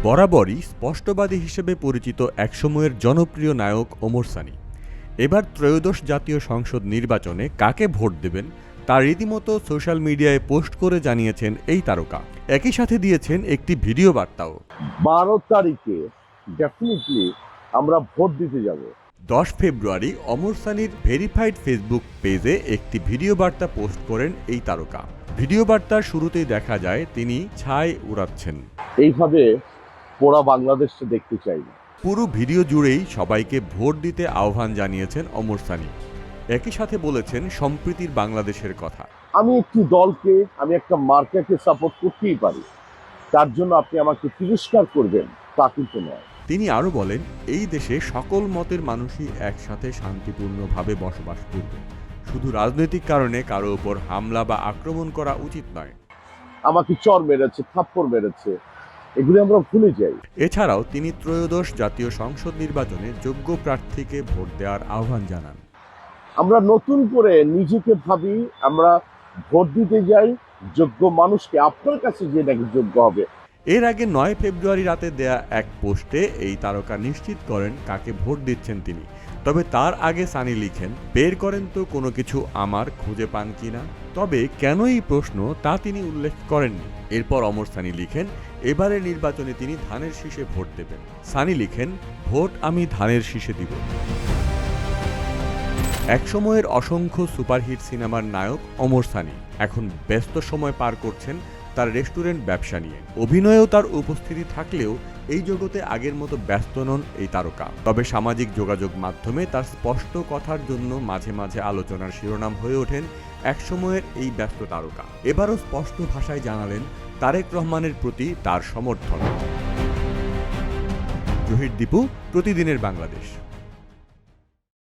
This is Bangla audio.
বরাবরই স্পষ্টবাদী হিসেবে পরিচিত একসময়ের জনপ্রিয় নায়ক ওমর সানী এবার ত্রয়োদশ জাতীয় সংসদ নির্বাচনে কাকে ভোট দেবেন তা রীতিমতো সোশ্যাল মিডিয়ায় পোস্ট করে জানিয়েছেন এই তারকা। একই সাথে দিয়েছেন একটি ভিডিও বার্তাও। 12 তারিখে ডেফিনেটলি আমরা ভোট দিতে যাব। 10 ফেব্রুয়ারি ওমর সানীর ভেরিফাইড ফেসবুক পেজে একটি ভিডিও বার্তা পোস্ট করেন এই তারকা। ভিডিও বার্তার শুরুতেই দেখা যায় তিনি ছাই উড়াচ্ছেন। এইভাবে পুরো বাংলাদেশটা দেখতে চাই না। পুরো ভিডিও জুড়েই সবাইকে ভোট দিতে আহ্বান জানিয়েছেন ওমর সানী। একই সাথে বলেছেন সম্প্রীতির বাংলাদেশের কথা। আমি একটি দলকে, আমি একটা মার্কাকে সাপোর্ট করতেই পারি, তার জন্য আপনি আমাকে তিরস্কার করবেন তা কিন্তু নয়। তিনি আরও বলেন, এই দেশে সকল মতের মানুষই একসাথে শান্তিপূর্ণভাবে বসবাস করবে। শুধু রাজনৈতিক কারণে কারো উপর হামলা বা আক্রমণ করা উচিত নয়। আমাকে চর মেরেছে, থাপ্পড় মেরেছে, এগুলি আমরা ভুলে যাই। এছাড়াও তিনি ত্রয়োদশ জাতীয় সংসদ নির্বাচনে যোগ্য প্রার্থীকে ভোট দেওয়ার আহ্বান জানান। আমরা নতুন করে নিজেকে ভাবি, আমরা ভোট দিতে যাই যোগ্য মানুষকে, আপনার কাছে যে নাকি যোগ্য হবে। এর আগে 9 ফেব্রুয়ারি রাতে দেয়া এক পোস্টে এই তারকা নিশ্চিত করেন কাকে ভোট দিচ্ছেন তিনি। তবে তার আগে সানি লিখেন, বের করেন তো কোনো কিছু আমার খুঁজে পান কিনা। তবে কেন এই প্রশ্ন তা তিনি উল্লেখ করেননি। এরপর ওমর সানী লিখেন, এবারের নির্বাচনে তিনি ধানের শীষে ভোট দেবেন। সানি লিখেন, ভোট আমি ধানের শীষে দিব। একসময়ের অসংখ্য সুপারহিট সিনেমার নায়ক ওমর সানী এখন ব্যস্ত সময় পার করছেন তার রেস্টুরেন্ট ব্যবসা নিয়ে। অভিনয়েও তার উপস্থিতি থাকলেও এই জগতে আগের মতো ব্যস্ত নন এই তারকা। তবে সামাজিক যোগাযোগ মাধ্যমে তার স্পষ্ট কথার জন্য মাঝে মাঝে আলোচনার শিরোনাম হয়ে ওঠেন একসময়ের এই ব্যস্ত তারকা। এবারও স্পষ্ট ভাষায় জানালেন তারেক রহমানের প্রতি তার সমর্থন। জহির দীপু, প্রতিদিনের বাংলাদেশ।